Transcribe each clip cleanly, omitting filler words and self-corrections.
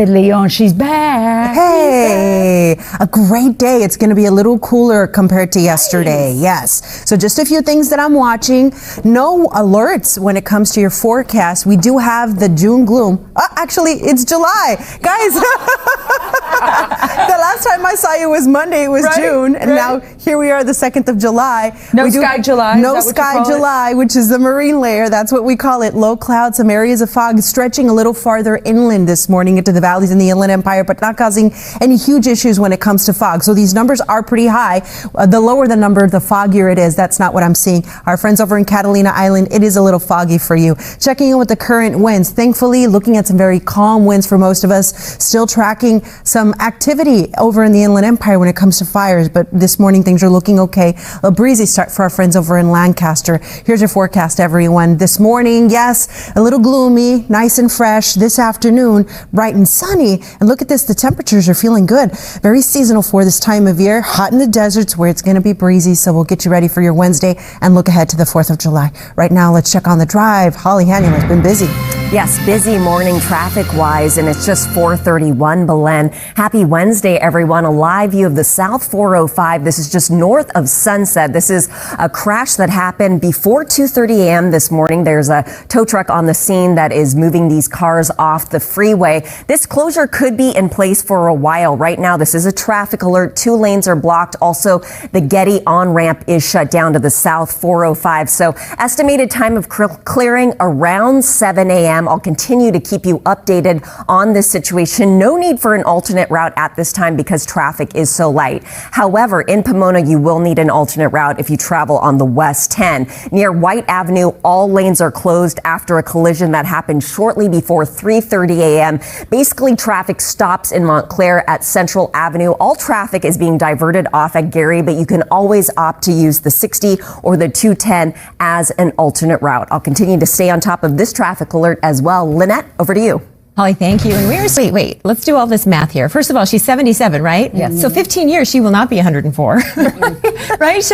Leon, she's back. Hey, a great day. It's going to be a little cooler compared to yesterday. Nice. Yes. So just a few things that I'm watching. No alerts when it comes to your forecast. We do have the June gloom. Actually, it's July. Guys, the last time I saw you was Monday. It was June. And now here we are, the 2nd of July. No sky July. No sky July, which is the marine layer. That's what we call it. Low clouds, some areas of fog stretching a little farther inland this morning into the valleys in the Inland Empire, but not causing any huge issues when it comes to fog. So these numbers are pretty high. The lower the number, the foggier it is. That's not what I'm seeing. Our friends over in Catalina Island, it is a little foggy for you. Checking in with the current winds. Thankfully, looking at some very calm winds for most of us. Still tracking some activity over in the Inland Empire when it comes to fires, but this morning things are looking okay. A breezy start for our friends over in Lancaster. Here's your forecast, everyone. This morning, yes, a little gloomy, nice and fresh. This afternoon, bright and sunny. And look at this, the temperatures are feeling good. Very seasonal for this time of year. Hot in the deserts where it's going to be breezy, so we'll get you ready for your Wednesday and look ahead to the 4th of July. Right now, let's check on the drive. Holly Hannula has been busy. Yes, busy morning traffic-wise, and it's just 4:31 Belen. Happy Wednesday, everyone. A live view of the South 405. This is just north of Sunset. This is a crash that happened before 2:30 a.m. this morning. There's a tow truck on the scene that is moving these cars off the freeway. This closure could be in place for a while. Right now, this is a traffic alert. 2 lanes are blocked. Also, the Getty on-ramp is shut down to the South 405. So estimated time of clearing around 7 a.m. I'll continue to keep you updated on this situation. No need for an alternate route at this time because traffic is so light. However, in Pomona, you will need an alternate route if you travel on the West 10. Near White Avenue, all lanes are closed after a collision that happened shortly before 3:30 a.m. Basically, traffic stops in Montclair at Central Avenue. All traffic is being diverted off at Gary, but you can always opt to use the 60 or the 210 as an alternate route. I'll continue to stay on top of this traffic alert as well. Lynette, over to you. Holly, thank you. And wait, let's do all this math here. First of all, she's 77, right? Yes. So 15 years, she will not be 104, right?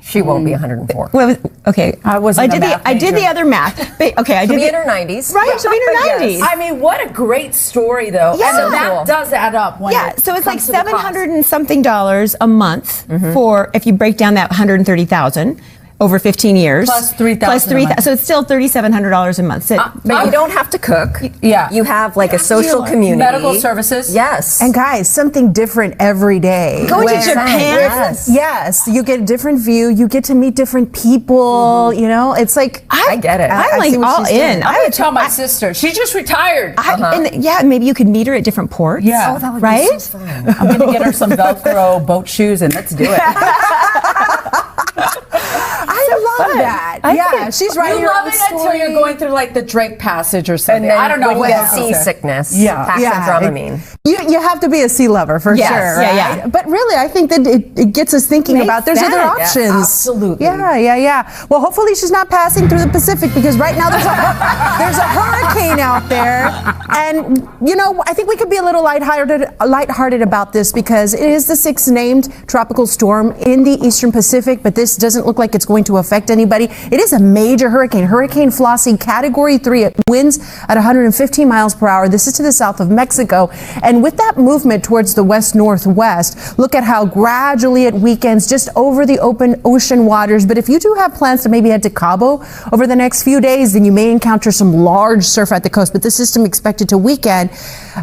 She won't be 104. Well, okay. I did the other math. Okay, She'll be in her 90s. Right, she'll be in her 90s. I mean, what a great story, though. Yeah. And So that cool. does add up. When So it's like comes to the cost. $700 and something a month for, if you break down that 130,000 over 15 years. Plus 3,000 a month. So it's still $3,700 a month. So, But you don't have to cook. Yeah. You have like a social community. Medical services. Yes. And guys, something different every day. Going to Japan? Yes, you get a different view. You get to meet different people. You know, it's like I get it. I'm I like see what all she's doing. in. I would tell my sister. She just retired. And maybe you could meet her at different ports. Yeah. Oh, that would Right? be so fun. I'm going to get her some Velcro boat shoes and let's do it. I love that. She's right. You love it until you're going through like the Drake Passage or something. And then I don't know when what you else. get seasickness. Yeah. Pass some Dramamine. You have to be a sea lover for Yes. sure. Yeah, right? yeah. But really, I think that it gets us thinking Makes about there's sense. other Yeah, options. absolutely. Yeah. Well, hopefully she's not passing through the Pacific because right now there's a hurricane out there, and you know I think we could be a little lighthearted about this because it is the 6th named tropical storm in the Eastern Pacific, but this doesn't look like it's going to affect anybody. It is a major hurricane. Hurricane Flossie, Category 3. It winds at 115 miles per hour. This is to the south of Mexico. And with that movement towards the west-northwest, look at how gradually it weakens just over the open ocean waters. But if you do have plans to maybe head to Cabo over the next few days, then you may encounter some large surf at the coast. But this system expected to weaken.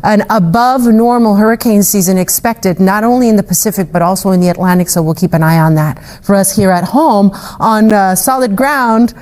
An above normal hurricane season expected, not only in the Pacific, but also in the Atlantic. So we'll keep an eye on that. For us here at home on solid ground,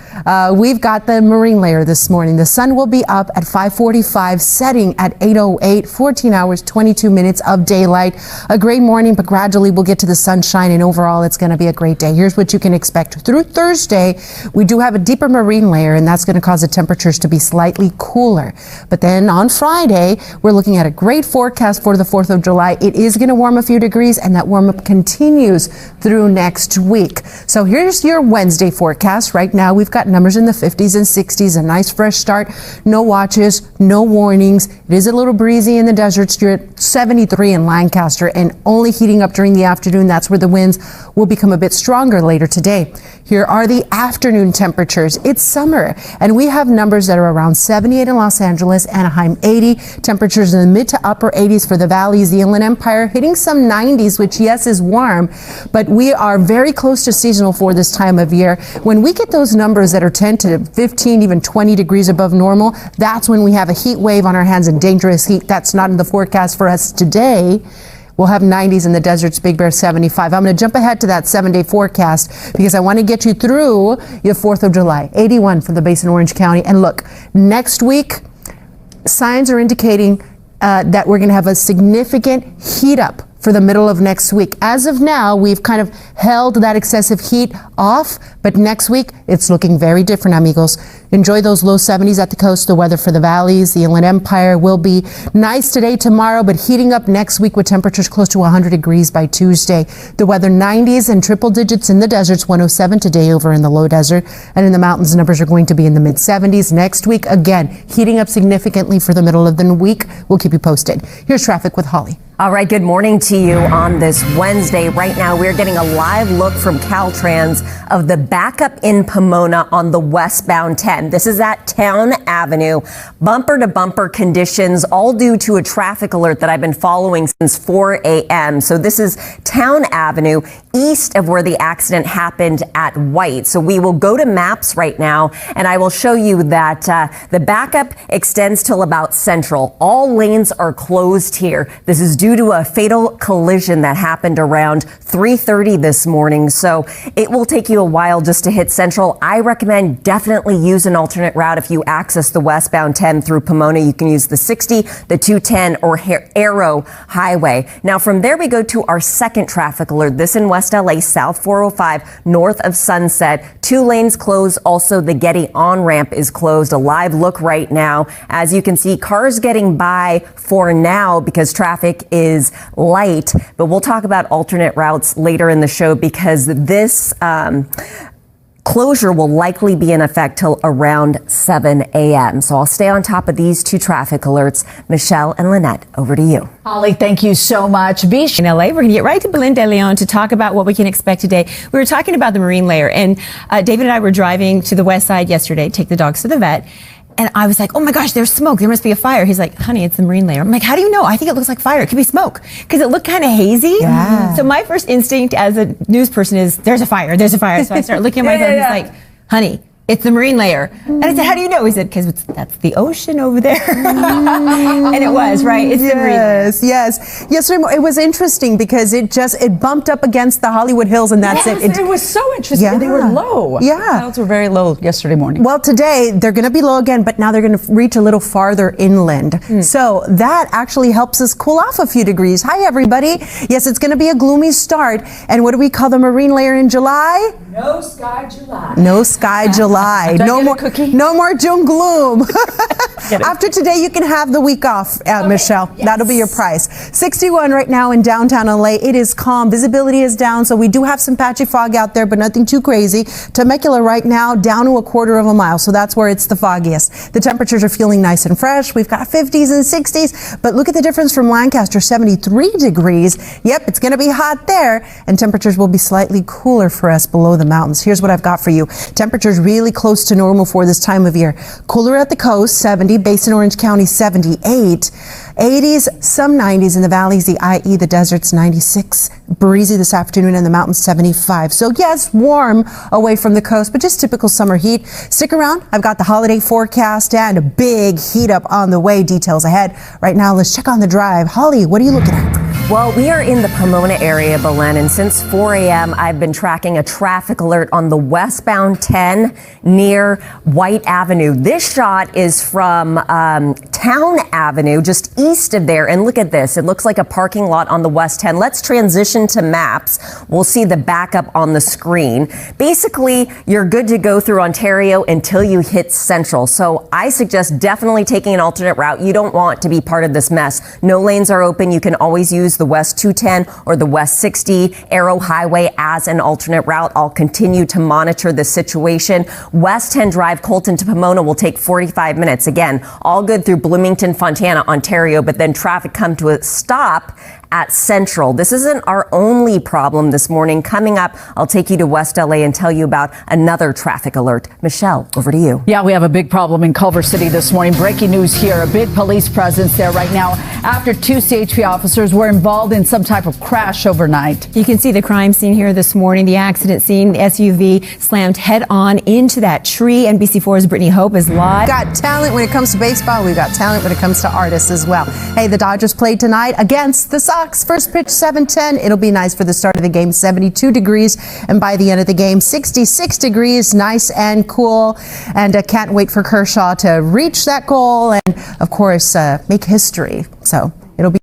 we've got the marine layer this morning. The sun will be up at 5:45, setting at 8:08, 14 hours, 22 minutes of daylight. A great morning, but gradually we'll get to the sunshine, and overall it's going to be a great day. Here's what you can expect. Through Thursday, we do have a deeper marine layer, and that's going to cause the temperatures to be slightly cooler. But then on Friday, we're looking at a great forecast for the 4th of July. It is going to warm a few degrees, and that warm up continues through next week. So here's your Wednesday forecast. forecast. Right now, we've got numbers in the 50s and 60s, a nice fresh start. No watches, no warnings. It is a little breezy in the deserts. You're at 73 in Lancaster and only heating up during the afternoon. That's where the winds will become a bit stronger later today. Here are the afternoon temperatures. It's summer, and we have numbers that are around 78 in Los Angeles, Anaheim 80, temperatures in the mid to upper 80s for the valleys, the Inland Empire hitting some 90s, which yes is warm, but we are very close to seasonal for this time of year. When we get those numbers that are 10 to 15, even 20 degrees above normal, that's when we have a heat wave on our hands and dangerous heat. That's not in the forecast for us today. We'll have 90s in the deserts, Big Bear 75. I'm going to jump ahead to that 7-day forecast because I want to get you through your 4th of July. 81 for the Basin Orange County. And look, next week, signs are indicating that we're going to have a significant heat up for the middle of next week. As of now, we've kind of held that excessive heat off, but next week it's looking very different, amigos. Enjoy those low 70s at the coast. The weather for the valleys, the Inland Empire will be nice today, tomorrow, but heating up next week with temperatures close to 100 degrees by Tuesday. The weather 90s and triple digits in the deserts, 107 today over in the low desert, and in the mountains numbers are going to be in the mid 70s. Next week, again, heating up significantly for the middle of the week. We'll keep you posted. Here's traffic with Holly. All right, good morning to you on this Wednesday. Right now, we're getting a live look from Caltrans of the backup in Pomona on the westbound 10. This is at Town Avenue. Bumper to bumper conditions, all due to a traffic alert that I've been following since 4 a.m. So this is Town Avenue, east of where the accident happened at White. So we will go to maps right now, and I will show you that the backup extends till about Central. All lanes are closed here. This is due to a fatal collision that happened around 3:30 this morning. So it will take you a while just to hit Central. I recommend definitely use an alternate route if you access the westbound 10 through Pomona. You can use the 60, the 210, or Arrow Highway. Now from there we go to our second traffic alert. This in West LA, South 405, north of Sunset. 2 lanes closed. Also the Getty on-ramp is closed. A live look right now. As you can see, cars getting by for now because traffic is light, but we'll talk about alternate routes later in the show because this closure will likely be in effect till around 7 a.m. So I'll stay on top of these 2 traffic alerts. Michelle and Lynette, over to you. Holly, thank you so much. In LA, we're going to get right to Belen de Leon to talk about what we can expect today. We were talking about the marine layer, and David and I were driving to the west side yesterday, take the dogs to the vet. And I was like, oh my gosh, there's smoke. There must be a fire. He's like, honey, it's the marine layer. I'm like, how do you know? I think it looks like fire. It could be smoke because it looked kind of hazy. Yeah. So my first instinct as a news person is there's a fire. There's a fire. So I start looking at my phone. He's like, honey, it's the marine layer. And I said, how do you know? He said, because that's the ocean over there. And it was, right? It's the marine layer. Yes. It was interesting because it bumped up against the Hollywood Hills and that's Yes, it was so interesting. Yeah. They were low. Yeah. The clouds were very low yesterday morning. Well, today they're going to be low again, but now they're going to reach a little farther inland. So that actually helps us cool off a few degrees. Hi, everybody. Yes, it's going to be a gloomy start. And what do we call the marine layer in July? No sky July. No sky July. No more June gloom. After today, you can have the week off, Michelle. Yes. That'll be your price. 61 right now in downtown LA. It is calm. Visibility is down, so we do have some patchy fog out there, but nothing too crazy. Temecula right now down to 1/4 of a mile, so that's where it's the foggiest. The temperatures are feeling nice and fresh. We've got 50s and 60s, but look at the difference from Lancaster, 73 degrees. Yep, it's going to be hot there, and temperatures will be slightly cooler for us below the mountains. Here's what I've got for you. Temperatures really close to normal for this time of year. Cooler at the coast, 70, Basin Orange County, 78. 80s, some 90s in the valleys, the IE, the deserts, 96. Breezy this afternoon in the mountains, 75. So yes, warm away from the coast, but just typical summer heat. Stick around. I've got the holiday forecast and a big heat up on the way. Details ahead. Right now, let's check on the drive. Holly, what are you looking at? Well, we are in the Pomona area, Belen, and since 4 a.m., I've been tracking a traffic alert on the westbound 10 near White Avenue. This shot is from Town Avenue, just east of there. And look at this. It looks like a parking lot on the West 10. Let's transition to maps. We'll see the backup on the screen. Basically, you're good to go through Ontario until you hit Central. So I suggest definitely taking an alternate route. You don't want to be part of this mess. No lanes are open. You can always use use the West 210 or the West 60 Arrow Highway as an alternate route. I'll continue to monitor the situation. West 10 Drive, Colton to Pomona will take 45 minutes. Again, all good through Bloomington, Fontana, Ontario, but then traffic come to a stop at Central. This isn't our only problem this morning. Coming up, I'll take you to West LA and tell you about another traffic alert. Michelle, over to you. Yeah, we have a big problem in Culver City this morning. Breaking news here. A big police presence there right now after 2 CHP officers were involved in some type of crash overnight. You can see the crime scene here this morning. The accident scene, the SUV slammed head on into that tree. NBC4's Brittany Hope is live. Got talent when it comes to baseball. We've got talent when it comes to artists as well. Hey, the Dodgers played tonight against the Sox. First pitch 7:10. It'll be nice for the start of the game. 72 degrees, and by the end of the game, 66 degrees. Nice and cool. And can't wait for Kershaw to reach that goal and, of course, make history. So it'll be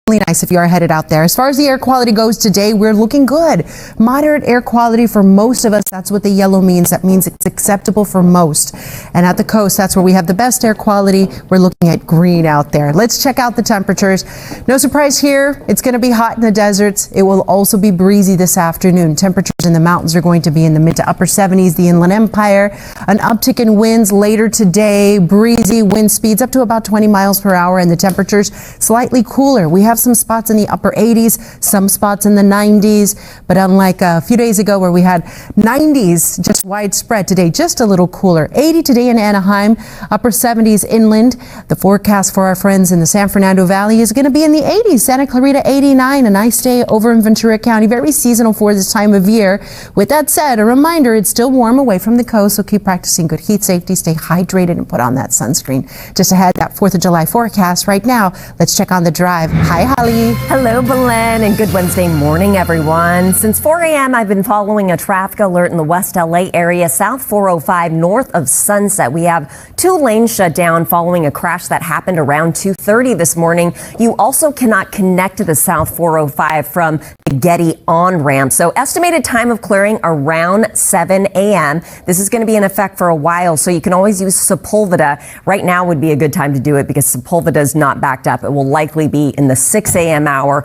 really nice if you are headed out there. As far as the air quality goes today, we're looking good. Moderate air quality for most of us. That's what the yellow means. That means it's acceptable for most. And at the coast, that's where we have the best air quality. We're looking at green out there. Let's check out the temperatures. No surprise here. It's going to be hot in the deserts. It will also be breezy this afternoon. Temperatures in the mountains are going to be in the mid to upper 70s. The Inland Empire, an uptick in winds later today. Breezy wind speeds up to about 20 miles per hour, and the temperatures slightly cooler. We have some spots in the upper 80s, some spots in the 90s, but unlike a few days ago where we had 90s just widespread, today just a little cooler. 80 today in Anaheim, upper 70s inland. The forecast for our friends in the San Fernando Valley is going to be in the 80s. Santa Clarita 89, a nice day over in Ventura County, very seasonal for this time of year. With that said, a reminder, it's still warm away from the coast, so keep practicing good heat safety, stay hydrated, and put on that sunscreen. Just ahead, that 4th of July forecast right now. Let's check on the drive. Hi, Holly. Hello, Belen, and good Wednesday morning, everyone. Since 4 a.m., I've been following a traffic alert in the West LA area, South 405 north of Sunset. We have 2 lanes shut down following a crash that happened around 2:30 this morning. You also cannot connect to the South 405 from the Getty on-ramp. So estimated time of clearing around 7 a.m. This is going to be in effect for a while, so you can always use Sepulveda. Right now would be a good time to do it because Sepulveda is not backed up. It will likely be in the 6 a.m. hour.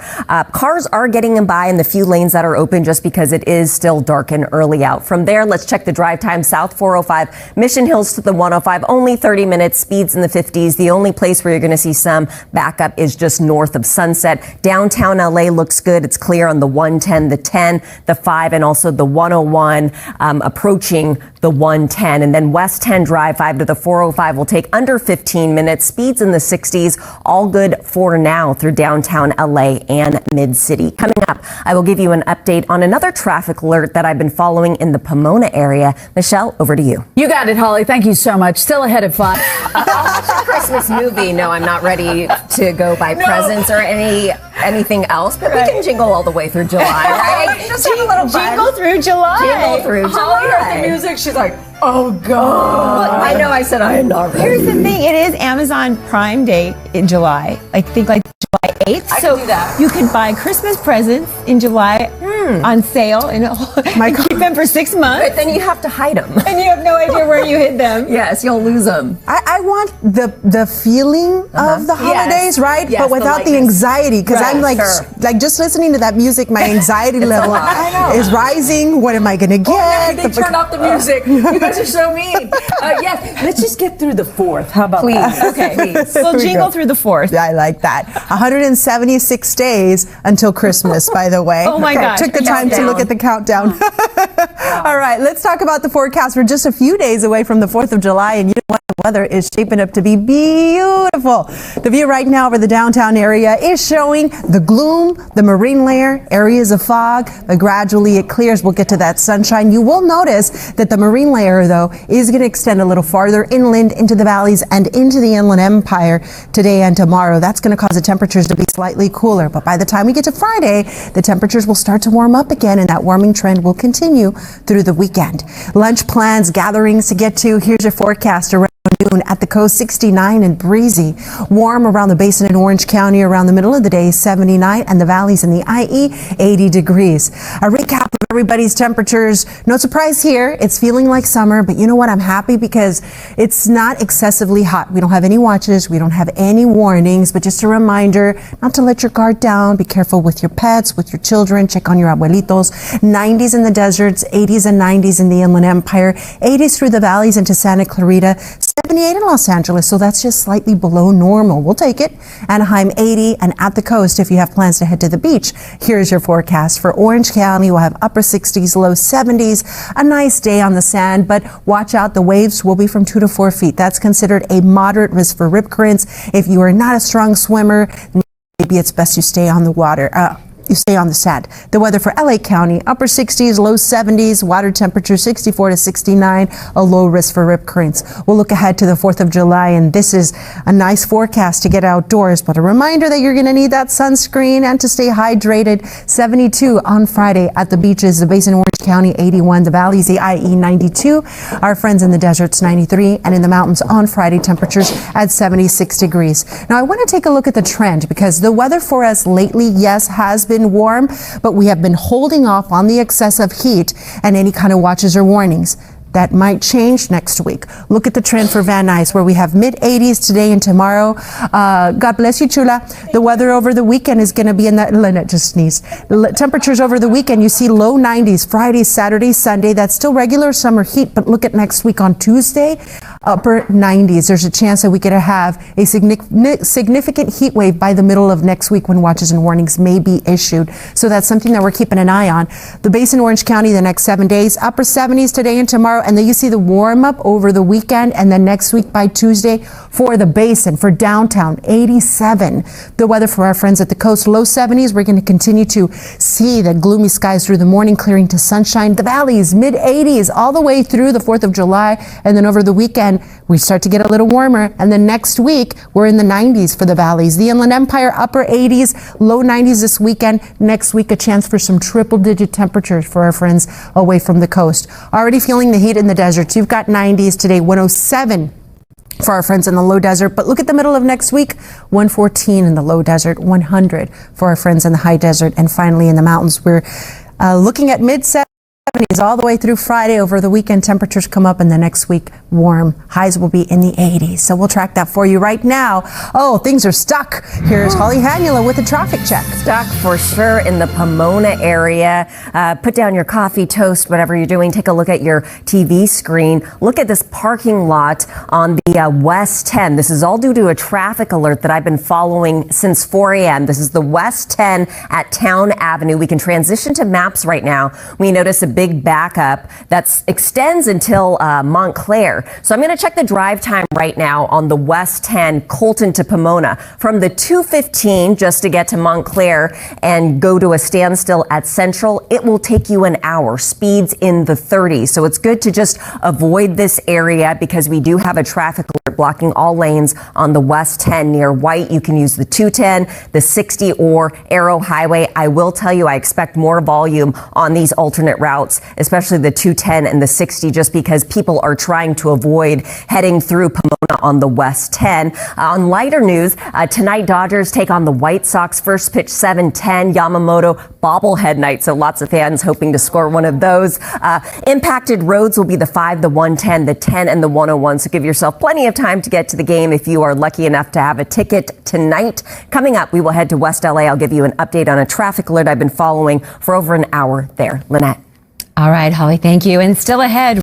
Cars are getting by in the few lanes that are open just because it is still dark and early out. From there, let's check the drive time. South 405, Mission Hills to the 105, only 30 minutes, speeds in the 50s. The only place where you're going to see some backup is just north of Sunset. Downtown LA looks good. It's clear on the 110, the 10, the 5, and also the 101 approaching the 110. And then West 10 Drive 5 to the 405 will take under 15 minutes, speeds in the 60s. All good for now through downtown LA and Mid-City. Coming up, I will give you an update on another traffic alert that I've been following in the Pomona area. Michelle, over to you. You got it, Holly. Thank you so much. Still ahead at 5. I'll watch a Christmas movie. No, I'm not ready to go buy presents or anything else, but we can jingle all the way through July, right? Just have a little fun. Jingle through July. Jingle through Holly heard the July. music. She's like, oh, God. I know I said I am not ready. Here's the thing. It is Amazon Prime Day in July. I think like July 8th. I so can do that. you can buy Christmas presents in July on sale and keep them for 6 months. But then you have to hide them. And you have no idea where you hid them. Yes, you'll lose them. I want the feeling of the holidays, right? Yes, but without the lightness. anxiety, because Right, I'm like, sure. like just listening to that music, my anxiety level is rising. What am I going to get? They turn off the music. You guys are so mean. Yes, let's just get through the 4th. How about that? Okay. Please. We'll There we jingle go. through the 4th. I like that. 176 days until Christmas, by the way. Oh my gosh. Took the time to look at the countdown. All right, let's talk about the forecast. We're just a few days away from the 4th of July, and you know what? The weather is shaping up to be beautiful. The view right now over the downtown area is showing the gloom, the marine layer, areas of fog, but gradually it clears. We'll get to that sunshine. You will notice that the marine layer, though, is going to extend a little farther inland into the valleys and into the Inland Empire today and tomorrow. That's going to cause the temperatures to be slightly cooler, but by the time we get to Friday, the temperatures will start to warm up again, and that warming trend will continue through the weekend. Lunch plans, gatherings to get to. Here's your forecast around noon at the coast, 69 and breezy. Warm around the basin in Orange County around the middle of the day, 79, and the valleys in the IE, 80 degrees. A recap of everybody's temperatures. No surprise here. It's feeling like summer, but you know what? I'm happy because it's not excessively hot. We don't have any watches. We don't have any warnings, but just a reminder not to let your guard down. Be careful with your pets, with your children. Check on your abuelitos. 90s in the deserts, 80s and 90s in the Inland Empire, 80s through the valleys into Santa Clarita, 78 in Los Angeles, so that's just slightly below normal. We'll take it. Anaheim 80, and at the coast, if you have plans to head to the beach, here's your forecast. For Orange County, we'll have upper 60s, low 70s, a nice day on the sand, but watch out, the waves will be from 2 to 4 feet. That's considered a moderate risk for rip currents. If you are not a strong swimmer, maybe it's best you stay on the water. You stay on the sand. The weather for LA County, upper 60s, low 70s, water temperature 64 to 69, a low risk for rip currents. We'll look ahead to the 4th of July, and this is a nice forecast to get outdoors, but a reminder that you're going to need that sunscreen and to stay hydrated. 72 on Friday at the beaches, the Basin Orange County 81, the valleys, the IE 92, our friends in the deserts 93, and in the mountains on Friday, temperatures at 76 degrees. Now, I want to take a look at the trend because the weather for us lately, yes, has been warm, but we have been holding off on the excessive heat and any kind of watches or warnings. That might change next week. Look at the trend for Van Nuys, where we have mid 80s today and tomorrow. God bless you, Chula. The weather over the weekend is going to be in that. Lynette just sneezed. Temperatures over the weekend, you see low 90s, Friday, Saturday, Sunday. That's still regular summer heat, but look at next week on Tuesday, upper 90s. There's a chance that we could have a significant heat wave by the middle of next week when watches and warnings may be issued. So that's something that we're keeping an eye on. The Basin Orange County the next 7 days, upper 70s today and tomorrow. And then you see the warm up over the weekend, and then next week by Tuesday for the Basin, for downtown, 87. The weather for our friends at the coast, low 70s. We're going to continue to see the gloomy skies through the morning, clearing to sunshine. The valleys, mid 80s, all the way through the 4th of July. And then over the weekend, we start to get a little warmer. And then next week, we're in the 90s for the valleys. The Inland Empire, upper 80s, low 90s this weekend. Next week, a chance for some triple-digit temperatures for our friends away from the coast. Already feeling the heat in the deserts. You've got 90s today, 107 for our friends in the low desert. But look at the middle of next week, 114 in the low desert, 100 for our friends in the high desert. And finally in the mountains, we're looking at mid 70s all the way through Friday. Over the weekend, temperatures come up, and the next week, warm. Highs will be in the 80s. So we'll track that for you right now. Oh, things are stuck. Here's Holly Hannula with a traffic check. Stuck for sure in the Pomona area. Put down your coffee, toast, whatever you're doing. Take a look at your TV screen. Look at this parking lot on the West 10. This is all due to a traffic alert that I've been following since 4 a.m. This is the West 10 at Town Avenue. We can transition to maps right now. We notice a big backup that extends until Montclair. So I'm going to check the drive time right now on the West 10, Colton to Pomona. From the 2:15 just to get to Montclair and go to a standstill at Central, it will take you an hour. Speeds in the 30s. So it's good to just avoid this area because we do have a traffic alert blocking all lanes on the West 10 near White. You can use the 210, the 60 or Arrow Highway. I will tell you, I expect more volume on these alternate routes, especially the 210 and the 60, just because people are trying to avoid heading through Pomona on the West 10. On lighter news, tonight Dodgers take on the White Sox. First pitch 7:10, Yamamoto bobblehead night, so lots of fans hoping to score one of those. Impacted roads will be the 5, the 110, the 10, and the 101, so give yourself plenty of time to get to the game if you are lucky enough to have a ticket tonight. Coming up, we will head to West LA. I'll give you an update on a traffic alert I've been following for over an hour there. Lynette. All right, Holly, thank you. And still ahead.